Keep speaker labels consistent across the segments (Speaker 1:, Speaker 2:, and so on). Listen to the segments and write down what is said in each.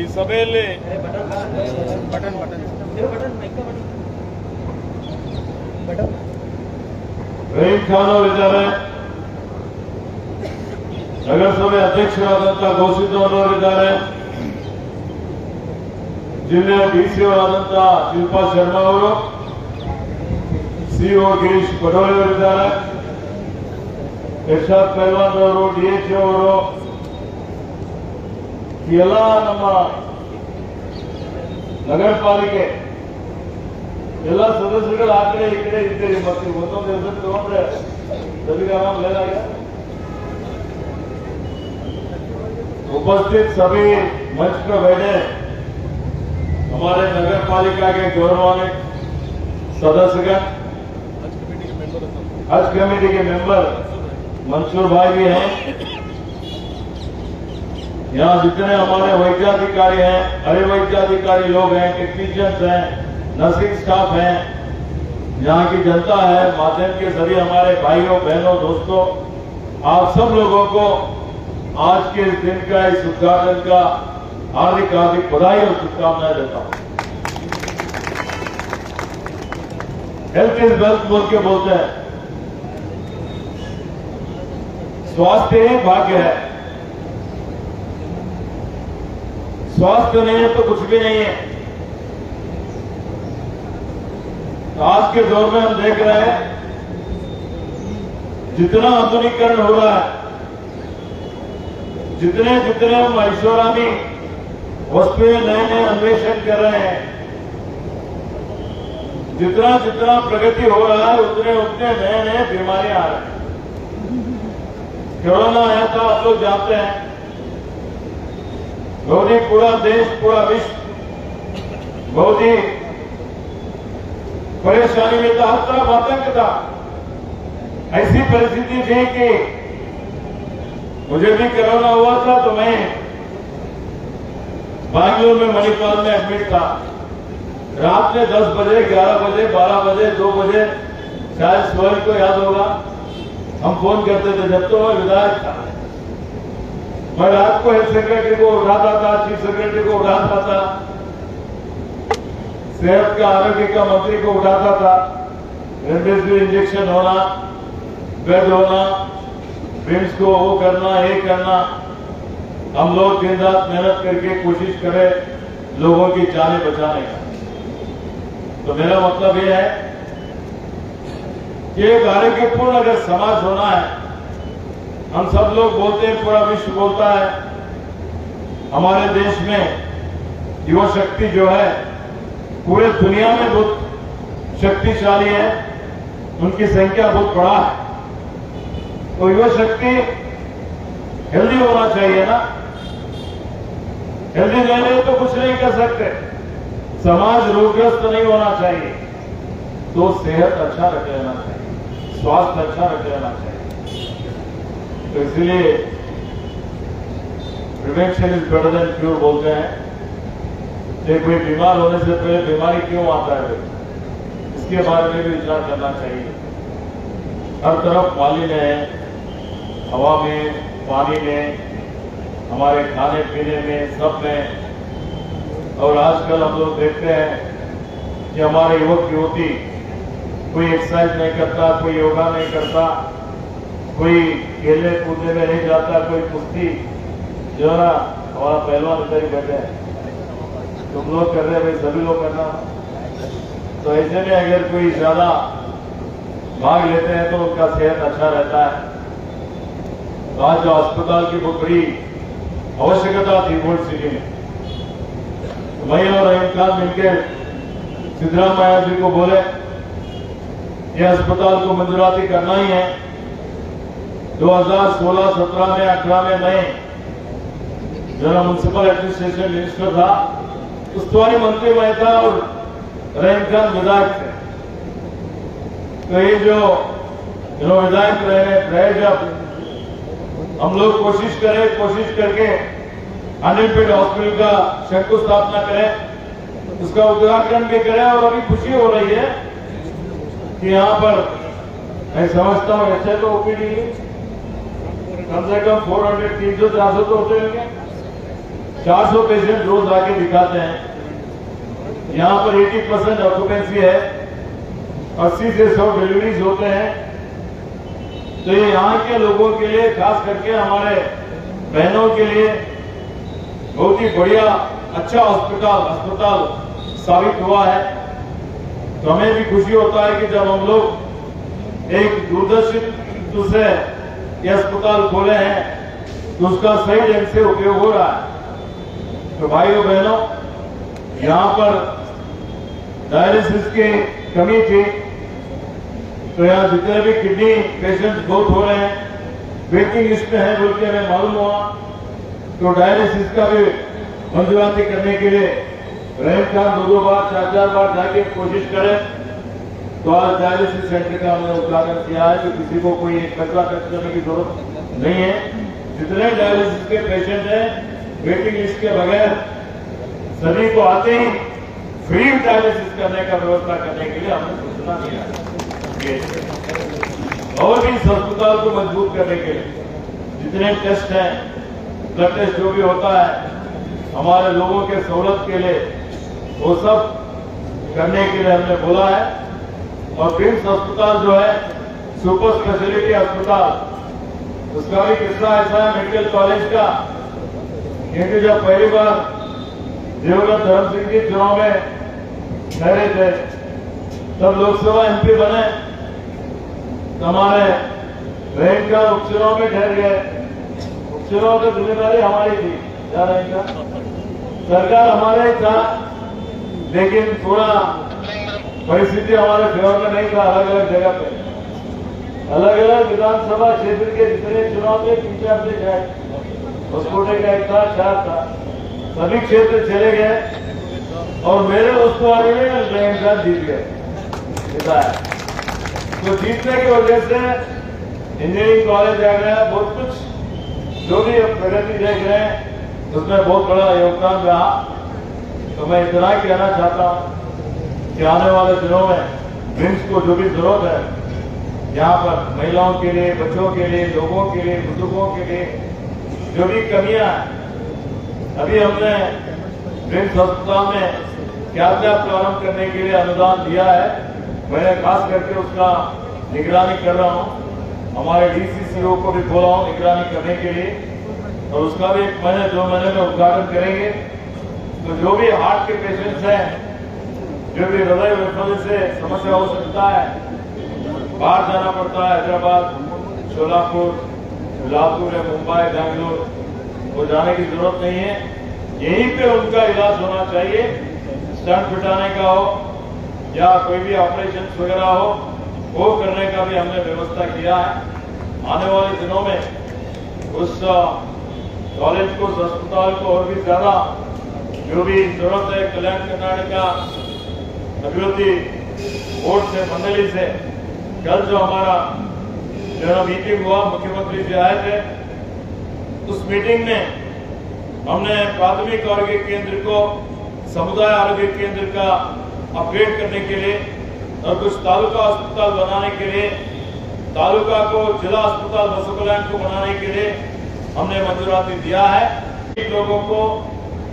Speaker 1: ಈ ಸಭೆಯಲ್ಲಿ
Speaker 2: ರಹೀಂ ಖಾನ್ ಅವರಿದ್ದಾರೆ, ನಗರಸಭೆ ಅಧ್ಯಕ್ಷರಾದಂತಹ ಗೌಸಿದ್ದವ್ರು ಅವರಿದ್ದಾರೆ, ಜಿಲ್ಲೆಯ ಡಿಸಿ ಅವರಾದಂತಹ ಶಿಲ್ಪಾ ಶರ್ಮಾ ಅವರು, ಸಿಇಒ ಗಿರೀಶ್ ಪಡೋಳಿ ಅವರಿದ್ದಾರೆ, ಯಶಾದ್ ಪೈಲ್ವಾನ್ ಅವರು, ಡಿಎಚ್ಒ ಅವರು, ಎಲ್ಲ ನಮ್ಮ ನಗರ ಪಾಲಿಕೆ ಎಲ್ಲ ಸದಸ್ಯರುಗಳು ಆ ಕಡೆ ಈ ಕಡೆ ಇದ್ದೀರಿ. ಮತ್ತೆ ಒಂದೊಂದು ಹೆಸರು ತಗೊಂಡ್ರೆ सभी आराम ले रहा है। उपस्थित सभी मंच पर बैठे हमारे नगर पालिका के गौरवान्वित सदस्यगण, हज कमेटी के मेंबर मंसूर भाई भी हैं, यहाँ जितने हमारे वैद्याधिकारी हैं, अरे लोग हैं, टेक्नीशियंस हैं, नर्सिंग स्टाफ हैं, यहाँ की जनता है, माध्यम के जरिए हमारे भाइयों बहनों दोस्तों, आप सब लोगों को आज के इस दिन का, इस उद्घाटन का हार्दिक बधाई और शुभकामनाएं देता हूं। हेल्थ इज वेल्थ बोल के बोलते हैं, स्वास्थ्य ही भाग्य है, स्वास्थ्य नहीं है तो कुछ भी नहीं है। आज के दौर में हम देख रहे हैं जितना आधुनिकीकरण हो रहा है, जितने जितने हम ऐश्वर्यामी वस्तुएं नए नए अन्वेषण कर रहे हैं, जितना जितना प्रगति हो रहा है उतने उतने नए नए बीमारियां आ रही हैं। कोरोना आया था, आप लोग जानते हैं, बहुत ही पूरा देश पूरा विश्व बहुत ही परेशानी में था, हर तरफ आतंक था। ऐसी परिस्थिति थी कि मुझे भी कोरोना हुआ था तो मैं बैंगलोर में मणिपाल में एडमिट था। रात में 10 बजे 11 बजे 12 बजे 2 बजे शायद सोहेल को याद होगा, हम फोन करते थे। जब तो मैं विधायक था, मैं रात को हेल्थ सेक्रेटरी को उठाता था, चीफ सेक्रेटरी को उठाता था, सेहत का आरोग्य का मंत्री को उठाता था। रेमडेसिविर इंजेक्शन होना, बेड होना, बिम्स को वो करना, ये करना, हम लोग दिन रात मेहनत करके कोशिश करें लोगों की जानें बचाने का। तो मेरा मतलब ये है कि एक आरोग्यपूर्ण अगर समाज होना है, हम सब लोग बोलते हैं, पूरा विश्व बोलता है, हमारे देश में युवा शक्ति जो है पूरे दुनिया में बहुत शक्तिशाली है, उनकी संख्या बहुत बड़ा है। तो युवा शक्ति हेल्दी होना चाहिए ना, हेल्दी नहीं रहे तो कुछ नहीं कर सकते। समाज रोगग्रस्त नहीं होना चाहिए, तो सेहत अच्छा रख लेना चाहिए, स्वास्थ्य अच्छा रख लेना चाहिए। तो इसलिए prevention is better than cure बोलते हैं कि कोई बीमार होने से पहले बीमारी क्यों आता है, इसके बारे में भी विचार करना चाहिए। हर तरफ मालिन्य है, हवा में, पानी में, हमारे खाने पीने में, सब में। और आजकल हम लोग देखते हैं कि हमारे युवक युवती कोई एक्सरसाइज नहीं करता, कोई योगा नहीं करता, कोई खेलने कूदने में नहीं जाता, कोई कुश्ती जो है ना, हमारा पहलवान इधर ही बैठे हैं, तुम लोग कर रहे हैं भाई, सभी लोग करना। तो ऐसे में अगर कोई ज्यादा भाग लेते हैं तो उनका सेहत अच्छा रहता है। तो आज जो अस्पताल की बहुत बड़ी आवश्यकता थी गोल्ड सिटी में, तो मैं और रहीम खान मिलकर सिद्धरामैया जी को बोले ये अस्पताल को मंजूराती करना ही है। 2016-17 में 18 में मैं जो म्युनिसिपल एडमिनिस्ट्रेशन मिनिस्टर था, उस्तुवारी मंत्री मैं था और रहीम खान विधायक थे। तो ये जो विधायक रहे जब हम लोग कोशिश करके 100 बेड हॉस्पिटल का शंकुस्थापना करें, उसका उद्घाटन भी करें। और अभी खुशी हो रही है कि यहाँ पर मैं समझता हूँ ऐसे तो ओपीडी कम से कम 400 300 400 तो होते होंगे, 400 पेशेंट रोज आके दिखाते हैं। यहाँ पर 80% ऑक्यूपेंसी है, 80 से 100 डिलीवरीज होते हैं। तो ये यहाँ के लोगों के लिए, खास करके हमारे बहनों के लिए बहुत ही बढ़िया अच्छा अस्पताल साबित हुआ है। तो हमें भी खुशी होता है कि जब हम लोग एक दूरदर्शित से ये अस्पताल खोले हैं तो उसका सही ढंग से उपयोग हो रहा है। तो भाइयों बहनों, यहाँ पर डायलिसिस की कमी थी, तो यहाँ जितने भी किडनी पेशेंट्स बहुत हो रहे हैं, वेटिंग लिस्ट में है बोल के हमें मालूम हुआ। तो डायलिसिस का भी मंजूराती करने के लिए रैंक का 2 बार 4 बार जाके कोशिश करें। तो आज डायलिसिस सेंटर का हमने उद्घाटन किया है। तो किसी को कोई कचरा खर्च करने की जरूरत नहीं है। जितने डायलिसिस के पेशेंट हैं, वेटिंग लिस्ट के बगैर सभी को आते ही फ्री डायलिसिस करने का व्यवस्था करने के लिए हमने सूचना दिया है। और भी इस अस्पताल को मजबूत करने के लिए जितने टेस्ट हैं, ब्लड टेस्ट जो भी होता है हमारे लोगों के सहूलत के लिए, वो सब करने के लिए हमने बोला है। और ब्रिम्स अस्पताल जो है सुपर स्पेशलिटी अस्पताल, उसका भी किस्सा ऐसा है मेडिकल कॉलेज का, क्योंकि जब पहली बार देवगढ़ धर्म सिंह जी चुनाव में ठहरे थे, तब लोकसभा एमपी बने, तो हमारे रैंक का उपचुनाव में ठहर गए। उपचुनाव की जिम्मेदारी हमारी थी, क्या रैंक का सरकार हमारा ही था, लेकिन थोड़ा परिस्थिति हमारे फेवर में नहीं था। अलग अलग जगह पे अलग अलग विधानसभा क्षेत्र के जितने चुनाव थे, 3-4 से गए, होसकोटे का 1 था, 4 था, सभी क्षेत्र चले गए और मेरे उस्तुवारी में रैंक का जीत गए। तो जीतने की वजह से इंजीनियरिंग कॉलेज आ गया। बहुत कुछ जो भी प्रगति देख रहे हैं उसमें बहुत बड़ा योगदान रहा। तो मैं इतना ही कहना चाहता हूं कि आने वाले दिनों में ब्रिम्स को जो भी जरूरत है, यहाँ पर महिलाओं के लिए, बच्चों के लिए, लोगों के लिए, बुजुर्गों के लिए जो भी कमियां हैं, अभी हमने ब्रिम्स अस्पताल में क्या क्या प्रारंभ करने के लिए अनुदान दिया है, मैं खास करके उसका निगरानी कर रहा हूं। हमारे डीसीसीओ को भी बोला हूं निगरानी करने के लिए, और उसका भी 1 महीने 2 महीने में उद्घाटन करेंगे। तो जो भी हार्ट के पेशेंट्स हैं, जो भी हृदय विफल से समस्या हो सकता है, बाहर जाना पड़ता है, हैदराबाद, सोलापुर, लातूर या मुंबई, बेंगलुरु, वो जाने की जरूरत नहीं है। यहीं पे उनका इलाज होना चाहिए। स्टंट फिटाने का हो या कोई भी ऑपरेशन वगैरह हो, वो करने का भी हमने व्यवस्था किया है। आने वाले दिनों में उस कॉलेज को, उस अस्पताल को और भी ज्यादा जो भी जरूरत है, कल्याण कर्नाटका अभिवृद्धि बोर्ड से, मंडली से, कल जो हमारा मीटिंग हुआ, मुख्यमंत्री जी आए थे, उस मीटिंग में हमने प्राथमिक आरोग्य केंद्र को समुदाय आरोग्य केंद्र का अपग्रेड करने के लिए और कुछ तालुका अस्पताल बनाने के लिए, तालुका को जिला अस्पताल बसु कल्याण को बनाने के लिए हमने मंजूराती दिया है। लोगों को,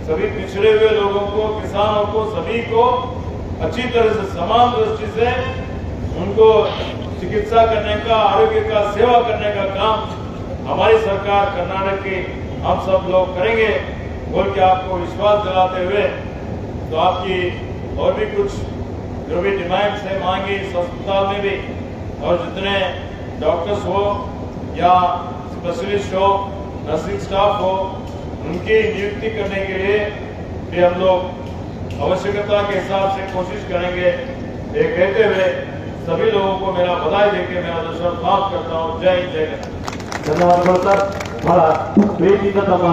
Speaker 2: सभी पिछड़े हुए लोगों को, किसानों को, सभी को अच्छी तरह से समान दृष्टि से उनको चिकित्सा करने का, आरोग्य का सेवा करने का काम हमारी सरकार कर्नाटक की हम सब लोग करेंगे बोल के आपको विश्वास दिलाते हुए, तो आपकी और भी कुछ जो भी डिमांड्स है, मांगे इस अस्पताल में भी, और जितने डॉक्टर्स हो या स्पेशलिस्ट हो, नर्सिंग स्टाफ हो, उनकी नियुक्ति करने के लिए भी हम लोग आवश्यकता के हिसाब से कोशिश करेंगे। ये कहते हुए सभी लोगों को मेरा बधाई देकर मेरा दूसरा समाप्त करता हूँ। जय हिंद, जय हिंद।
Speaker 1: ಧನ್ಯವಾದಗಳು ಸರ್. ಬಹಳ ಪ್ರೀತಿಯಿಂದ ತಮ್ಮ